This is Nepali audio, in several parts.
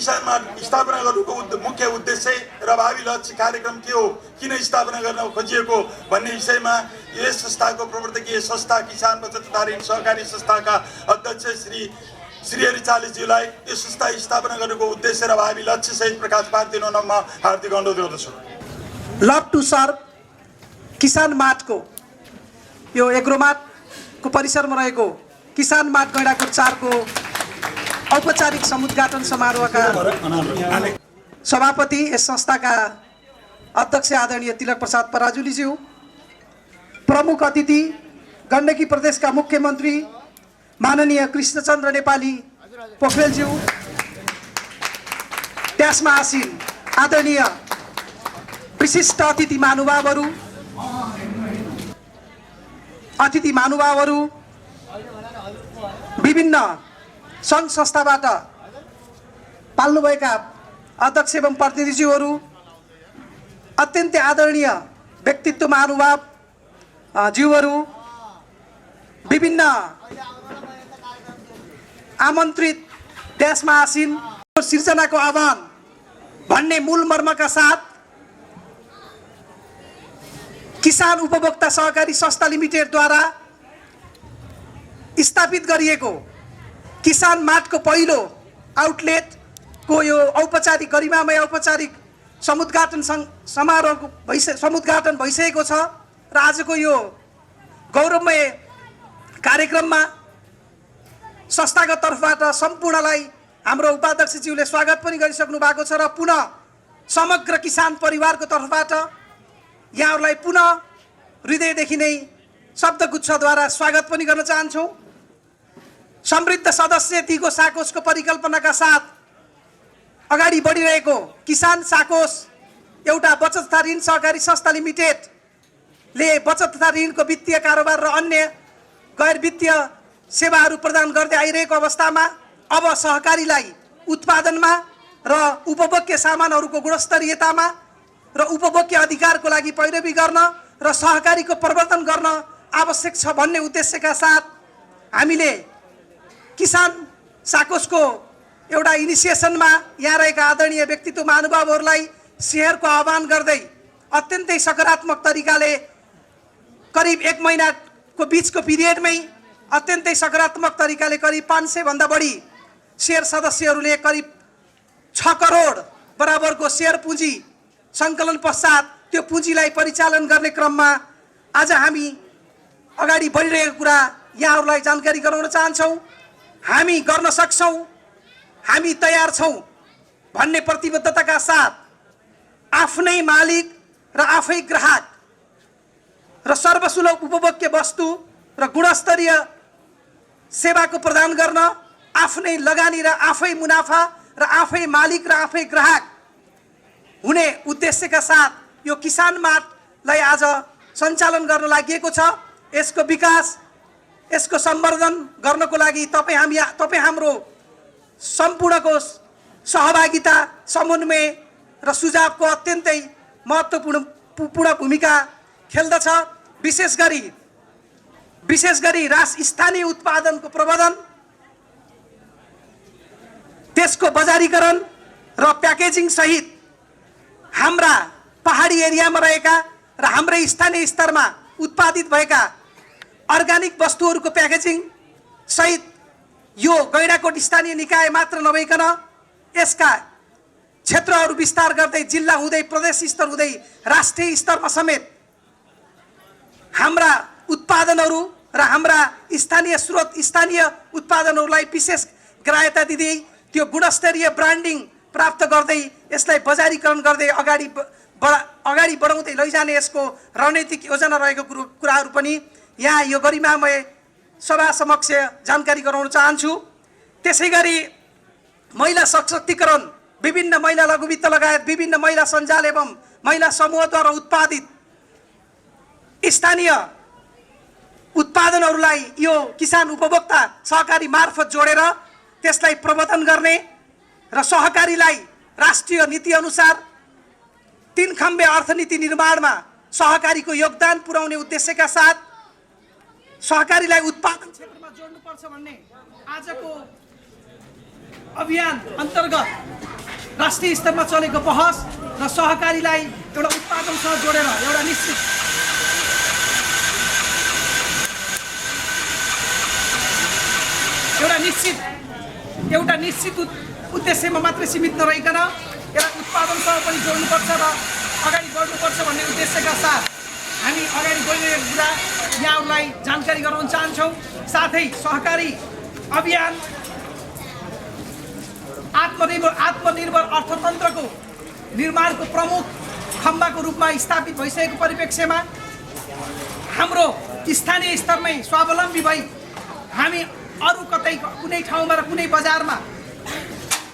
किसान मार्ट स्थापना गर्नुको मुख्य उद्देश्य र भावी लक्ष्य कार्यक्रम के हो, किन स्थापना गर्न खोजिएको भन्ने विषयमा यस संस्थाको प्रवर्तकीय संस्था किसान बचत तथा ऋण सहकारी संस्थाका अध्यक्ष श्री हरि चालिसज्यूलाई यो संस्था स्थापना गर्नुको उद्देश्य र भावी लक्ष्य सहित प्रकाश पारिदिन म हार्दिक अनुरोध गर्दछु। लभ टु सर्भ किसान मार्टको यो एग्रोमार्टको परिसरमा रहेको किसान मार्ट गैंडाकोट 4 को औपचारिक समुद्घाटन समारोहका सभापति यस संस्थाका अध्यक्ष आदरणीय तिलक प्रसाद पराजुलीज्यू, प्रमुख अतिथि गण्डकी प्रदेशका मुख्यमन्त्री माननीय कृष्णचन्द्र नेपाली पोखरेलज्यू, त्यसमा आसीन आदरणीय विशिष्ट अतिथि महानुभावहरू, विभिन्न सङ्घ संस्थाबाट पाल्नुभएका अध्यक्ष एवं प्रतिनिधिज्यूहरू, अत्यन्तै आदरणीय व्यक्तित्व महानुभाव ज्यूहरू, विभिन्न आमन्त्रित देशमा आसीन सिर्जनाको आह्वान भन्ने मूल मर्मका साथ किसान उपभोक्ता सहकारी संस्था लिमिटेडद्वारा स्थापित गरिएको किसान मार्टको पहिलो आउटलेटको यो औपचारिक गरिमामय औपचारिक समुद्घाटन समुद्घाटन भइसकेको छ र आजको यो गौरवमय कार्यक्रममा संस्थाको तर्फबाट सम्पूर्णलाई हाम्रो उपाध्यक्षज्यूले स्वागत पनि गरिसक्नु भएको छ र पुनः समग्र किसान परिवारको तर्फबाट यहाँहरूलाई पुनः हृदयदेखि नै शब्दगुच्छद्वारा स्वागत पनि गर्न चाहन्छौँ। समृद्ध सदस्य दिगो साकोसको परिकल्पनाका साथ अगाडि बढिरहेको किसान साकोस एउटा बचत तथा ऋण सहकारी संस्था लिमिटेडले बचत तथा ऋणको वित्तीय कारोबार र अन्य गैर वित्तीय सेवाहरू प्रदान गर्दै आइरहेको अवस्थामा अब सहकारीलाई उत्पादनमा र उपभोग्य सामानहरूको गुणस्तरीयतामा र उपभोग्य अधिकारको लागि पैरवी गर्न र सहकारीको प्रवर्धन गर्न आवश्यक छ भन्ने उद्देश्यका साथ हामीले किसान साकोसको एउटा इनिसिएसनमा यहाँ रहेका आदरणीय व्यक्तित्व महानुभावहरूलाई सेयरको आह्वान गर्दै अत्यन्तै सकारात्मक तरिकाले करिब 1 महिनाको बीचको पिरियडमै अत्यन्तै सकारात्मक तरिकाले करिब 500 भन्दा बढी सेयर सदस्यहरूले करिब 6 करोड बराबरको सेयर पुँजी सङ्कलन पश्चात त्यो पुँजीलाई परिचालन गर्ने क्रममा आज हामी अगाडि बढिरहेको कुरा यहाँहरूलाई जानकारी गराउन चाहन्छौँ। हामी गर्न सक्छौँ, हामी तयार छौँ भन्ने प्रतिबद्धताका साथ आफ्नै मालिक र आफै ग्राहक र सर्वसुलभ उपभोग्य वस्तु र गुणस्तरीय सेवाको प्रदान गर्न आफ्नै लगानी र आफै मुनाफा र आफै मालिक र आफै ग्राहक हुने उद्देश्यका साथ यो किसान मार्टलाई आज सञ्चालन गर्न लागि छ। यसको विकास, यसको सम्वर्धन गर्नको लागि तपाईँ हाम्रो सम्पूर्णको सहभागिता, समन्वय र सुझावको अत्यन्तै महत्त्वपूर्ण भूमिका खेल्दछ। विशेष गरी स्थानीय उत्पादनको प्रवर्धन, त्यसको बजारीकरण र प्याकेजिङ सहित हाम्रा पहाडी एरियामा रहेका र हाम्रै स्थानीय स्तरमा उत्पादित भएका अर्ग्यानिक वस्तुहरूको प्याकेजिङ सहित यो गैंडाकोट स्थानीय निकाय मात्र नभइकन यसका क्षेत्रहरू विस्तार गर्दै जिल्ला हुँदै प्रदेश स्तर हुँदै राष्ट्रिय स्तरमा समेत हाम्रा उत्पादनहरू र हाम्रा स्थानीय उत्पादनहरूलाई विशेष ग्राह्यता दिँदै त्यो गुणस्तरीय ब्रान्डिङ प्राप्त गर्दै यसलाई बजारीकरण गर्दै अगाडि बढाउँदै लैजाने यसको रणनीतिक योजना रहेको कुराहरू पनि यहाँ यो गरिमामय सभा समक्ष जानकारी गराउन चाहन्छु। त्यसैगरी महिला सशक्तिकरण, विभिन्न महिला लघुवित्त लगायत विभिन्न महिला सञ्जाल एवं महिला समूहद्वारा उत्पादित स्थानीय उत्पादनहरूलाई यो किसान उपभोक्ता सहकारी मार्फत जोडेर त्यसलाई प्रवर्धन गर्ने र सहकारीलाई राष्ट्रिय नीति अनुसार 3 खम्बे अर्थनीति निर्माणमा सहकारीको योगदान पुर्याउने उद्देश्यका साथ सहकारीलाई उत्पादन क्षेत्रमा जोड्नुपर्छ भन्ने आजको अभियान अन्तर्गत राष्ट्रिय स्तरमा चलेको बहस र सहकारीलाई एउटा उत्पादनसँग जोडेर एउटा निश्चित उद्देश्यमा मात्रै सीमित नरहिकन यसलाई उत्पादनसँग पनि जोड्नुपर्छ र अगाडि बढ्नुपर्छ भन्ने उद्देश्यका साथ हामी अगाडि बढिरहेको कुरा यहाँहरूलाई जानकारी गराउन चाहन्छौँ। साथै सहकारी अभियान आत्मनिर्भर अर्थतन्त्रको निर्माणको प्रमुख खम्बाको रूपमा स्थापित भइसकेको परिप्रेक्ष्यमा हाम्रो स्थानीय स्तरमै स्वावलम्बी भई हामी अरू कतै कुनै ठाउँमा र कुनै बजारमा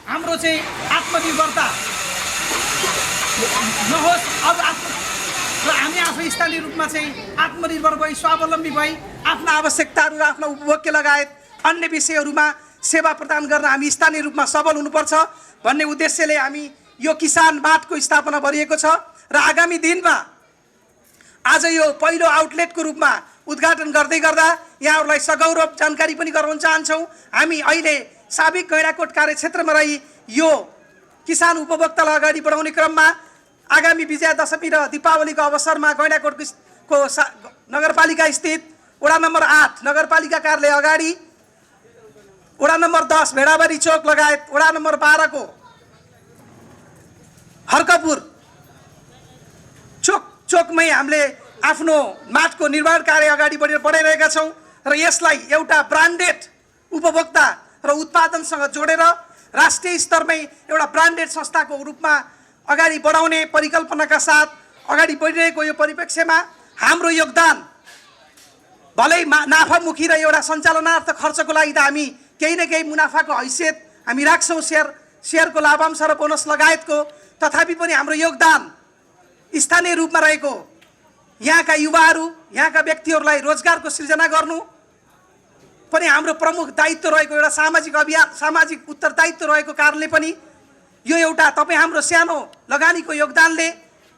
हाम्रो चाहिँ आत्मनिर्भरता नहोस् र हामी आफै स्थानीय रूपमा चाहिँ आत्मनिर्भर भई स्वावलम्बी भई आफ्ना आवश्यकताहरू र आफ्ना उपभोग्य लगायत अन्य विषयहरूमा सेवा प्रदान गर्न हामी स्थानीय रूपमा सबल हुनुपर्छ भन्ने उद्देश्यले हामी यो किसान मार्टको स्थापना गरिएको छ र आगामी दिनमा आज यो पहिलो आउटलेटको रूपमा उद्घाटन गर्दै गर्दा यहाँहरूलाई सगौरव जानकारी पनि गराउन चाहन्छौँ। हामी अहिले साबिक गैंडाकोट कार्यक्षेत्रमा रही यो किसान उपभोक्तालाई अगाडि बढाउने क्रममा आगामी विजयादशमी र दीपावलीको अवसरमा गैंडाकोटको नगरपालिका स्थित वडा नम्बर 8 नगरपालिका कार्यालय अगाडि वडा नम्बर 10 भेडाबारी चोक लगायत वडा नम्बर 12 को हर्कपुर चोकमै हामीले आफ्नो माटको निर्माण कार्य अगाडि बढाइरहेका छौँ र यसलाई एउटा ब्रान्डेड उपभोक्ता र उत्पादनसँग जोडेर राष्ट्रिय स्तरमै एउटा ब्रान्डेड संस्थाको रूपमा अगाडि बढाउने परिकल्पनाका साथ अगाडि बढिरहेको यो परिप्रेक्ष्यमा हाम्रो योगदान भलै नाफामुखी र एउटा सञ्चालनार्थ खर्चको लागि त हामी केही न केही मुनाफाको हैसियत हामी राख्छौँ, सेयरको लाभांश र बोनस लगायतको, तथापि पनि हाम्रो योगदान स्थानीय रूपमा रहेको यहाँका युवाहरू यहाँका व्यक्तिहरूलाई रोजगारको सृजना गर्नु पनि हाम्रो प्रमुख दायित्व रहेको एउटा सामाजिक उत्तरदायित्व रहेको कारणले पनि यो एउटा तपाईँ हाम्रो सानो लगानीको योगदानले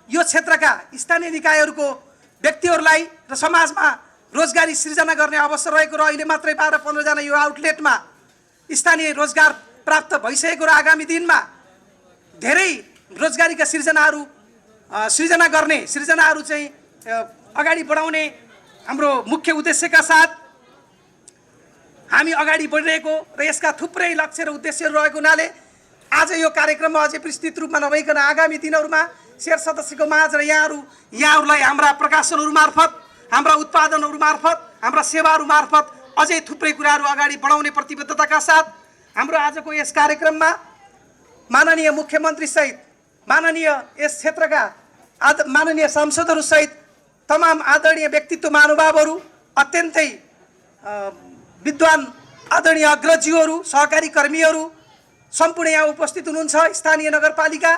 यो क्षेत्रका स्थानीय निकायहरूको व्यक्तिहरूलाई र समाजमा रोजगारी सृजना गर्ने अवसर रहेको र अहिले मात्रै 12-15 जना यो आउटलेटमा स्थानीय रोजगार प्राप्त भइसकेको र आगामी दिनमा धेरै रोजगारीका सृजनाहरू चाहिँ अगाडि बढाउने हाम्रो मुख्य उद्देश्यका साथ हामी अगाडि बढिरहेको र यसका थुप्रै लक्ष्य र उद्देश्यहरू रहेको हुनाले आज यो कार्यक्रममा अझै विस्तृत रूपमा नभइकन आगामी दिनहरूमा शेयर सदस्यको माझ र यहाँहरूलाई हाम्रा प्रकाशनहरू मार्फत, हाम्रा उत्पादनहरू मार्फत, हाम्रा सेवाहरू मार्फत अझै थुप्रै कुराहरू अगाडि बढाउने प्रतिबद्धताका साथ हाम्रो आजको यस कार्यक्रममा माननीय मुख्यमन्त्री सहित माननीय यस क्षेत्रका माननीय सांसदहरू सहित तमाम आदरणीय व्यक्तित्व महानुभावहरू, अत्यन्तै विद्वान आदरणीय अग्रजीहरू, सहकारी कर्मीहरू सम्पूर्ण यहाँ उपस्थित हुनुहुन्छ। स्थानीय नगरपालिका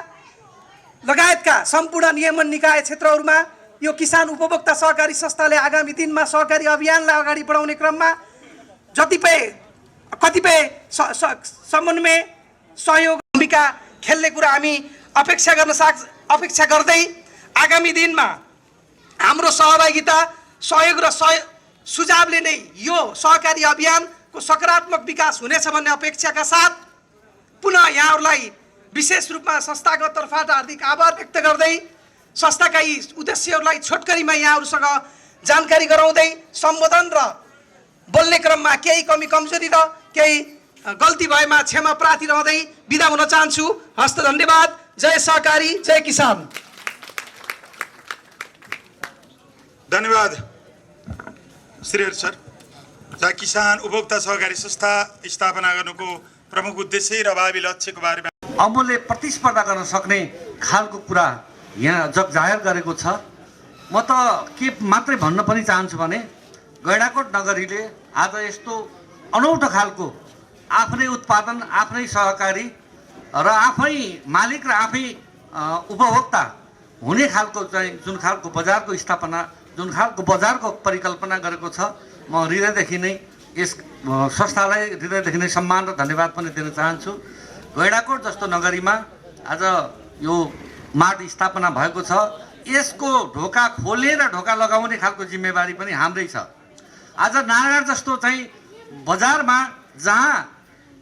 लगायतका सम्पूर्ण नियमन निकाय क्षेत्रहरूमा यो किसान उपभोक्ता सहकारी संस्थाले आगामी दिनमा सहकारी अभियानलाई अगाडि बढाउने क्रममा कतिपय समन्वय सहयोग भूमिका खेल्ने कुरा हामी अपेक्षा गर्दै आगामी दिनमा हाम्रो सहभागिता, सहयोग र सुझावले नै यो सहकारी अभियानको सकारात्मक विकास हुनेछ भन्ने अपेक्षाका साथ पुनः यहाँहरूलाई विशेष रूपमा संस्थाको तर्फबाट हार्दिक आभार व्यक्त गर्दै संस्थाका यी उद्देश्यहरूलाई छोटकरीमा यहाँहरूसँग जानकारी गराउँदै सम्बोधन र बोल्ने क्रममा केही कमी कमजोरी र केही गल्ती भएमा क्षमा प्रार्थी रहँदै बिदा हुन चाहन्छु। हस्त धन्यवाद। जय सहकारी, जय किसान। धन्यवाद श्रीहरि सर। जहाँ किसान उपभोक्ता सहकारी संस्था स्थापना गर्नुको प्रमुख उद्देश्य र भावी लक्ष्यको बारेमा अमूल्य प्रतिस्पर्धा गर्न सक्ने खालको कुरा यहाँ जग जाहेर गरेको छ। म त के मात्रै भन्न पनि चाहन्छु भने गैंडाकोट नगरीले आज यस्तो अनौठो खालको आफ्नै उत्पादन, आफ्नै सहकारी र आफै मालिक र आफै उपभोक्ता हुने खालको चाहिँ जुन खालको बजारको स्थापना, जुन खालको बजारको परिकल्पना गरेको छ, म हृदयदेखि नै यस संस्थालाई हृदयदेखि नै सम्मान र धन्यवाद पनि दिन चाहन्छु। गैंडाकोट जस्तो नगरीमा आज यो मार्ट स्थापना भएको छ। यसको ढोका खोलेर ढोका लगाउने खालको जिम्मेवारी पनि हाम्रै छ। आज नारायण जस्तो चाहिँ बजारमा जहाँ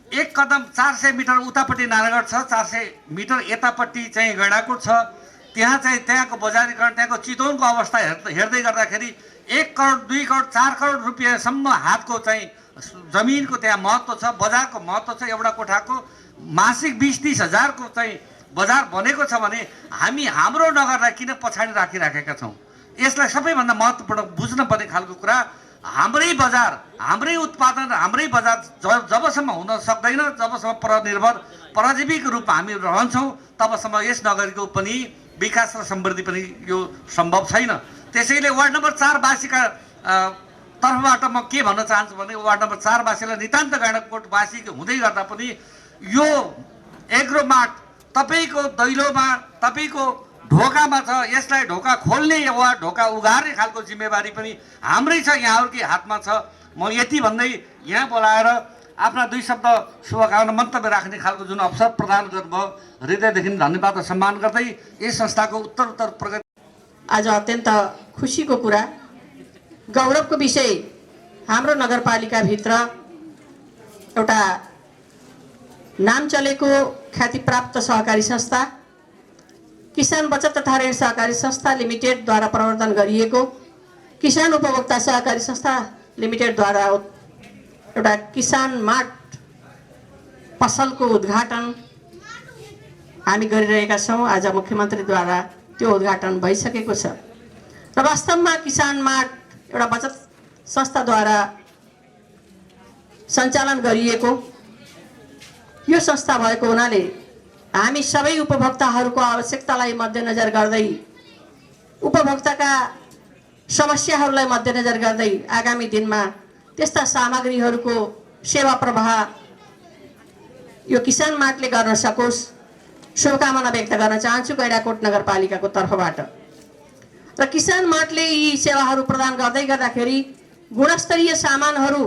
एक कदम 400 मिटर उतापट्टि नारायणगढ छ, 400 मिटर यतापट्टि चाहिँ गैंडाकोट छ। त्यहाँ चाहिँ त्यहाँको बजारीकरण, त्यहाँको चितवनको अवस्था हेर्दै गर्दाखेरि 1 करोड 2 करोड 4 करोड रुपियाँसम्म हातको चाहिँ जमिनको त्यहाँ महत्त्व छ, बजारको महत्त्व छ। एउटा कोठाको मासिक 20-30 हजारको चाहिँ बजार बनेको छ भने हामी हाम्रो नगरलाई किन पछाडि राखिराखेका छौँ? यसलाई सबैभन्दा महत्त्वपूर्ण बुझ्न पर्ने खालको कुरा, हाम्रै बजार, हाम्रै उत्पादन, हाम्रै बजार जबसम्म हुन सक्दैन, जबसम्म परनिर्भर परजीवीको रूपमा हामी रहन्छौँ, तबसम्म यस नगरको पनि विकास र समृद्धि पनि यो सम्भव छैन। त्यसैले वार्ड नम्बर 4 वासीका तर्फबाट म के भन्न चाहन्छु भने वार्ड नम्बर 4 वासीलाई नितान्त गैंडाकोट वासीको हुँदै गर्दा पनि यो एग्रोमार्ट तपाईँको दैलोमा, तपाईँको ढोकामा छ। यसलाई ढोका खोल्ने वा ढोका उघार्ने खालको जिम्मेवारी पनि हाम्रै छ, यहाँहरूकै हातमा छ। म यति भन्दै यहाँ बोलाएर आफ्ना 2 शब्द शुभकामना मन्तव्य राख्ने खालको जुन अवसर प्रदान गर्नुभयो, हृदयदेखि धन्यवाद र सम्मान गर्दै यस संस्थाको उत्तर प्रगति। आज अत्यन्त खुसीको कुरा, गौरवको विषय, हाम्रो नगरपालिकाभित्र एउटा नाम चलेको ख्यातिप्राप्त सहकारी संस्था किसान बचत तथा ऋण सहकारी संस्था लिमिटेडद्वारा प्रवर्तन गरिएको किसान उपभोक्ता सहकारी संस्था लिमिटेडद्वारा एउटा किसान मार्ट पसलको उद्घाटन हामी गरिरहेका छौँ। आज मुख्यमन्त्रीद्वारा त्यो उद्घाटन भइसकेको छ र वास्तवमा किसान मार्ट एउटा बचत संस्थाद्वारा सञ्चालन गरिएको यो संस्था भएको हुनाले हामी सबै उपभोक्ताहरूको आवश्यकतालाई मध्यनजर गर्दै, उपभोक्ताका समस्याहरूलाई मध्यनजर गर्दै आगामी दिनमा त्यस्ता सामग्रीहरूको सेवा प्रवाह यो किसान मार्टले गर्न सकोस्, शुभकामना व्यक्त गर्न चाहन्छु गैंडाकोट नगरपालिकाको तर्फबाट। र किसान मार्टले यी सेवाहरू प्रदान गर्दै गर्दाखेरि गुणस्तरीय सामानहरू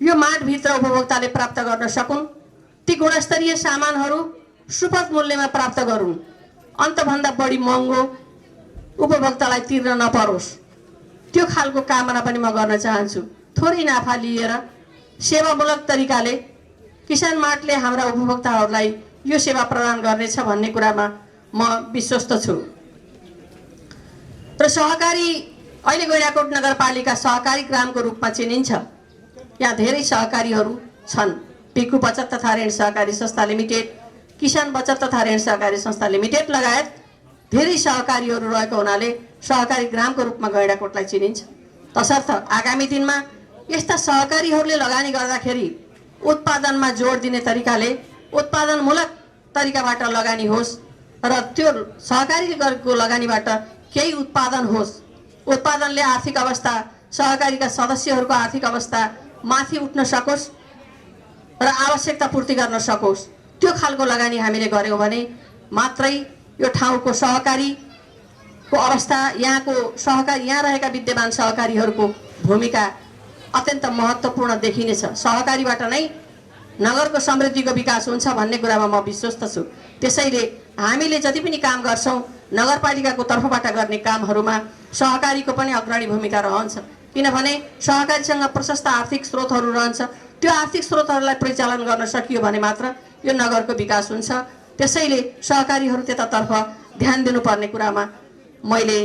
यो मार्टभित्र उपभोक्ताले प्राप्त गर्न सकुन्, ती गुणस्तरीय सामानहरू सुपथ मूल्यमा प्राप्त गरून्, अन्तभन्दा बढी महँगो उपभोक्तालाई तिर्न नपरोस्, त्यो खालको कामना पनि म गर्न चाहन्छु। थोरै नाफा लिएर सेवामूलक तरिकाले किसान मार्टले हाम्रा उपभोक्ताहरूलाई यो सेवा प्रदान गर्नेछ भन्ने कुरामा म विश्वस्त छु। र सहकारी अहिले गैंडाकोट नगरपालिका सहकारी ग्रामको रूपमा चिनिन्छ। यहाँ धेरै सहकारीहरू छन्। पिकु बचत तथा ऋण सहकारी संस्था लिमिटेड, किसान बचत तथा ऋण सहकारी संस्था लिमिटेड लगायत धेरै सहकारीहरू रहेको हुनाले सहकारी ग्रामको रूपमा गैंडाकोटलाई चिनिन्छ। तसर्थ आगामी दिनमा यस्ता सहकारीहरूले लगानी गर्दाखेरि उत्पादनमा जोड दिने तरिकाले उत्पादनमूलक तरिकाबाट लगानी होस् र त्यो सहकारीको लगानीबाट केही उत्पादन होस्, उत्पादनले आर्थिक अवस्था, सहकारीका सदस्यहरूको आर्थिक अवस्था माथि उठ्न सकोस् र आवश्यकता पूर्ति गर्न सकोस्। त्यो खालको लगानी हामीले गर्यौँ भने मात्रै यो ठाउँको सहकारीको अवस्था, यहाँ रहेका विद्यमान सहकारीहरूको भूमिका अत्यन्त महत्त्वपूर्ण देखिनेछ। सहकारीबाट नै नगरको समृद्धिको विकास हुन्छ भन्ने कुरामा म विश्वस्त छु। त्यसैले हामीले जति पनि काम गर्छौँ नगरपालिकाको तर्फबाट गर्ने कामहरूमा सहकारीको पनि अग्रणी भूमिका रहन्छ, किनभने सहकारीसँग प्रशस्त आर्थिक स्रोतहरू रहन्छ। त्यो आर्थिक स्रोतहरूलाई परिचालन गर्न सकियो भने मात्र यो नगरको विकास हुन्छ। त्यसैले सहकारीहरू त्यतातर्फ ध्यान दिनुपर्ने कुरामा मैले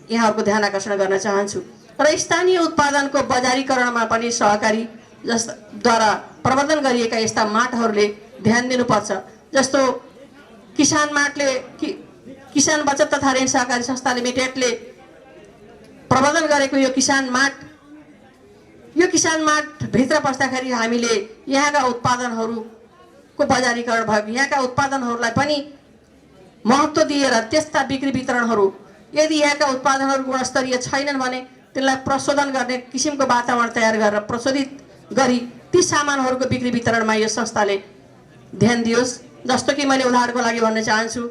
यहाँहरूको ध्यान आकर्षण गर्न चाहन्छु। र स्थानीय उत्पादनको बजारीकरणमा पनि सहकारी द्वारा प्रवर्तन गरिएका यस्ता मार्टहरूले ध्यान दिनुपर्छ। जस्तो किसान मार्टले, किसान बचत तथा ऋण सहकारी संस्था लिमिटेडले प्रवर्तन गरेको यो किसान मार्ट भित्र पस्दाखेरि हामीले यहाँका उत्पादनहरूको बजारीकरण भएको, यहाँका उत्पादनहरूलाई पनि महत्त्व दिएर त्यस्ता बिक्री वितरणहरू, यदि यहाँका उत्पादनहरू गुणस्तरीय छैनन् भने त्यसलाई प्रशोधन गर्ने किसिमको वातावरण तयार गरेर प्रशोधित गरी ती सामानहरूको बिक्री वितरणमा यो संस्थाले ध्यान दियोस्। जस्तो कि मैले उदाहरणको लागि भन्न चाहन्छु,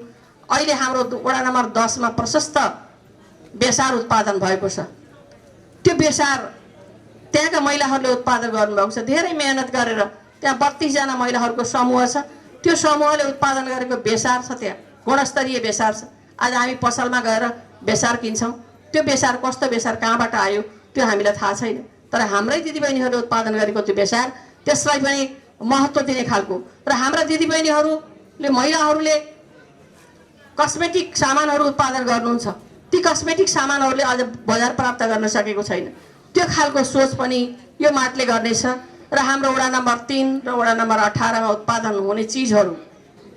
अहिले हाम्रो वडा नम्बर 10 मा प्रशस्त बेसार उत्पादन भएको छ। त्यो बेसार त्यहाँका महिलाहरूले उत्पादन गर्नुभएको छ। धेरै मेहनत गरेर त्यहाँ 32 जना महिलाहरूको समूह छ। त्यो समूहले उत्पादन गरेको बेसार छ, त्यहाँ गुणस्तरीय बेसार छ। आज हामी पसलमा गएर बेसार किन्छौँ, त्यो बेसार कस्तो बेसार, कहाँबाट आयो त्यो हामीलाई थाहा छैन। तर हाम्रै दिदीबहिनीहरूले उत्पादन गरेको त्यो बेसार, त्यसलाई पनि महत्त्व दिने खालको र हाम्रा दिदीबहिनीहरूले महिलाहरूले कस्मेटिक सामानहरू उत्पादन गर्नुहुन्छ, ती कस्मेटिक सामानहरूले अझ बजार प्राप्त गर्न सकेको छैन। त्यो खालको सोच पनि यो माटले गर्नेछ र हाम्रो वडा नम्बर 3 र वडा नम्बर 18 मा उत्पादन हुने चिजहरू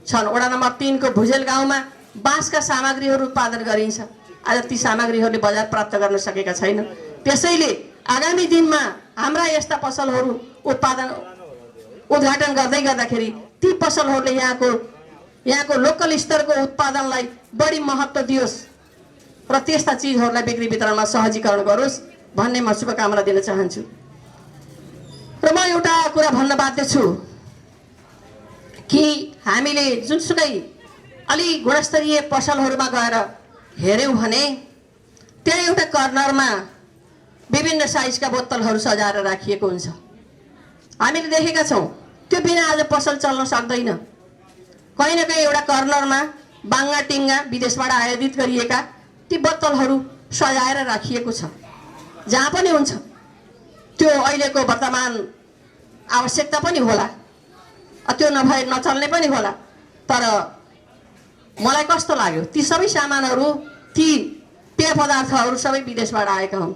छन्। वडा नम्बर 3 को भुजेल गाउँमा बाँसका सामग्रीहरू उत्पादन गरिन्छ, आज ती सामग्रीहरूले बजार प्राप्त गर्न सकेका छैन। त्यसैले आगामी दिनमा हाम्रा यस्ता पसलहरू उद्घाटन गर्दै गर्दाखेरि ती पसलहरूले यहाँको लोकल स्तरको उत्पादनलाई बढी महत्त्व दियोस् र त्यस्ता चिजहरूलाई बिक्री वितरणमा सहजीकरण गरोस् भन्ने म शुभकामना दिन चाहन्छु। र म एउटा कुरा भन्न बाध्य छु कि हामीले जुनसुकै अलि गुणस्तरीय पसलहरूमा गएर हेऱ्यौँ भने त्यहाँ एउटा कर्नरमा विभिन्न साइजका बोतलहरू सजाएर राखिएको हुन्छ। हामीले देखेका छौँ त्यो बिना आज पसल चल्न सक्दैन। कहीँ न कहीँ एउटा कर्नरमा बाङ्गा टिङ्गा विदेशबाट आयादित गरिएका ती बोतलहरू सजाएर राखिएको छ। जहाँ पनि हुन्छ त्यो अहिलेको वर्तमान आवश्यकता पनि होला, त्यो नभए नचल्ने पनि होला। तर मलाई कस्तो लाग्यो ती सबै सामानहरू, ती पेय पदार्थहरू सबै विदेशबाट आएका हुन्।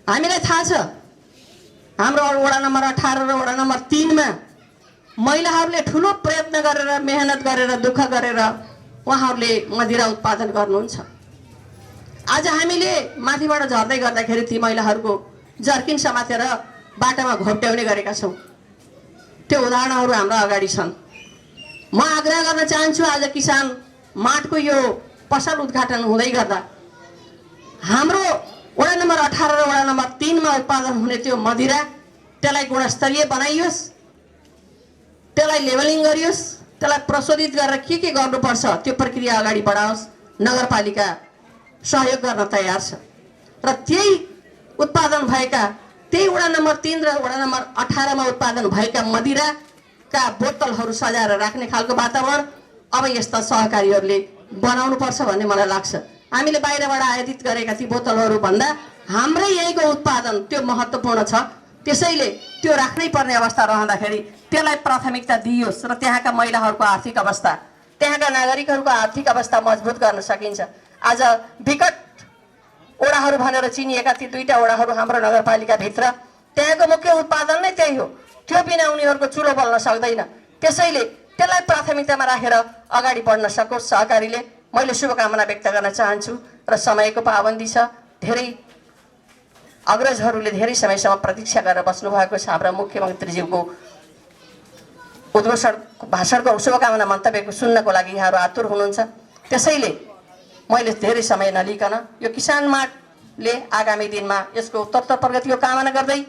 हामीलाई थाहा छ हाम्रो वडा नम्बर 18 र वडा नम्बर 3 मा महिलाहरूले ठुलो प्रयत्न गरेर, मेहनत गरेर, दुःख गरेर उहाँहरूले मदिरा उत्पादन गर्नुहुन्छ। आज हामीले माथिबाट झर्दै गर्दाखेरि ती महिलाहरूको जर्किन समातेर बाटामा घोप्ट्याउने गरेका छौँ। त्यो उदाहरणहरू हाम्रो अगाडि छन्। म आग्रह गर्न चाहन्छु आज किसान माटको यो पसल उद्घाटन हुँदै गर्दा हाम्रो वडा नम्बर 18 र वडा नम्बर 3 मा उत्पादन हुने त्यो मदिरा त्यसलाई गुणस्तरीय बनाइयोस्, त्यसलाई लेबलिङ गरियोस्, त्यसलाई प्रशोधित गरेर के गर्नुपर्छ त्यो प्रक्रिया अगाडि बढाओस्। नगरपालिका सहयोग गर्न तयार छ र त्यही उत्पादन भएका, त्यही वडा नम्बर 3 र वडा नम्बर 18 मा उत्पादन भएका मदिराका बोतलहरू सजाएर राख्ने खालको वातावरण अब यस्ता सहकारीहरूले बनाउनु पर्छ भन्ने मलाई लाग्छ। हामीले बाहिरबाट आयादित गरेका ती बोतलहरू भन्दा हाम्रै यहीँको उत्पादन त्यो महत्त्वपूर्ण छ। त्यसैले त्यो राख्नै पर्ने अवस्था रहँदाखेरि त्यसलाई प्राथमिकता दिइयोस् र त्यहाँका महिलाहरूको आर्थिक अवस्था, त्यहाँका नागरिकहरूको आर्थिक अवस्था मजबुत गर्न सकिन्छ। आज विकट वडाहरू भनेर चिनिएका ती 2टा वडाहरू हाम्रो नगरपालिकाभित्र, त्यहाँको मुख्य उत्पादन नै त्यही हो। त्यो बिना उनीहरूको चुलो बल्न सक्दैन। त्यसैले त्यसलाई प्राथमिकतामा राखेर अगाडि बढ्न सकोस् सहकारीले। मैले शुभकामना व्यक्त गर्न चाहन्छु र समयको पाबन्दी छ। धेरै अग्रजहरूले धेरै समयसम्म प्रतीक्षा गरेर बस्नुभएको छ। हाम्रा मुख्यमन्त्रीज्यूको उद्घोषण भाषणको शुभकामना मन्तव्यको सुन्नको लागि यहाँहरू आतुर हुनुहुन्छ। त्यसैले मैले धेरै समय नलिकन यो किसान मार्टले आगामी दिनमा यसको उत्तरोत्तर प्रगतिको कामना गर्दै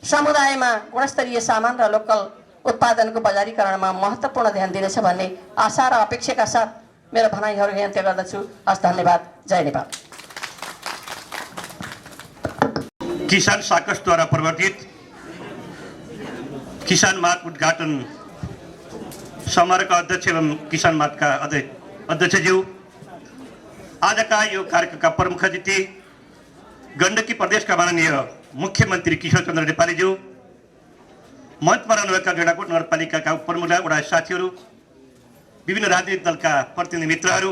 समुदायमा गुणस्तरीय सामान र लोकल उत्पादनको बजारीकरणमा महत्त्वपूर्ण ध्यान दिनेछ भन्ने आशा र अपेक्षाका साथ मेरो भनाइहरू यहाँ अन्त्य गर्दछु। हस्, धन्यवाद। जय नेपाल। किसान साकसद्वारा प्रवर्तित किसान मार्ट उद्घाटन समारोहका अध्यक्ष एवं किसान मार्टका अध्यक्षज्यू, आजका यो कार्यक्रमका प्रमुख अतिथि गण्डकी प्रदेशका माननीय मुख्यमन्त्री किशोर चन्द्र नेपालीज्यू, मञ्चमा रहनुभएका गैंडाकोट नगरपालिकाका प्रमुख वडा साथीहरू, विभिन्न राजनीतिक दलका प्रतिनिधि मित्रहरू,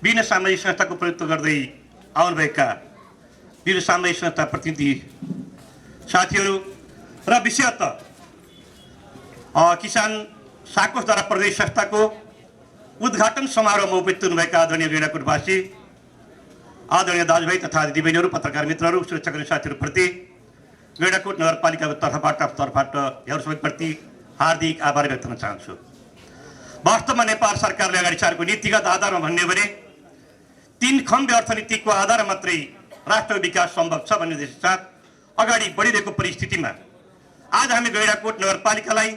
विभिन्न सामाजिक संस्थाको प्रतिनिधित्व गर्दै आउनुभएका विभिन्न सामाजिक संस्था प्रतिनिधि साथीहरू र विशेषतः किसान साकोसद्वारा प्रदेश संस्थाको उद्घाटन समारोहमा उपस्थित हुनुभएका आदरणीय गैंडाकोटवासी, आदरणीय दाजुभाइ तथा दिदीबहिनीहरू, पत्रकार मित्रहरू, सुरक्षाकर्मी साथीहरूप्रति गैंडाकोट नगरपालिकाको तर्फबाट यहाँहरू सबैप्रति हार्दिक आभार व्यक्त गर्न चाहन्छु। वास्तवमा नेपाल सरकारले अगाडि सारेको नीतिगत आधारमा भन्ने भने 3 खम्बे अर्थनीतिको आधार मात्रै राष्ट्र विकास सम्भव छ भन्ने साथ अगाडि बढिरहेको परिस्थितिमा आज हामी गैंडाकोट नगरपालिकालाई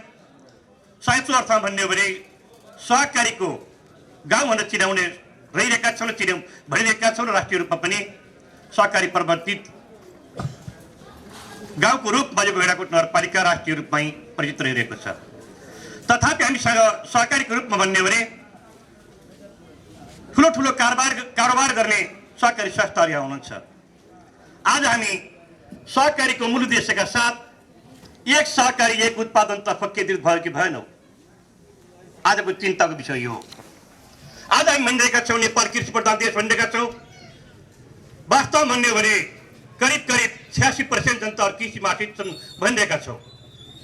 साँचो अर्थमा भन्ने भने सहकारीको गाउँ भनेर चिनाउने रहिरहेका छौँ र भनिरहेका छौँ र राष्ट्रिय रूपमा पनि सहकारी प्रवर्तित गाउँको रूपमा यो गैंडाकोट नगरपालिका राष्ट्रिय रूपमै परिचित रहिरहेको छ। तथापि हामीसँग सहकारीको रूपमा भन्ने भने ठुलो कारोबार गर्ने सहकारी संस्थाहरू यहाँ हुनुहुन्छ। आज हामी सहकारीको मूल उद्देश्यका साथ एक सहकारी एक उत्पादनतर्फ केन्द्रित भयो कि भएन? आजको चिन्ताको विषय हो। आज हामी भनिरहेका छौँ नेपाल कृषि प्रधान देश भनिरहेका छौँ। वास्तवमा भन्ने हो भने करिब करिब 86% जनताहरू कृषिमा आश्रित छन् भनिरहेका छौँ।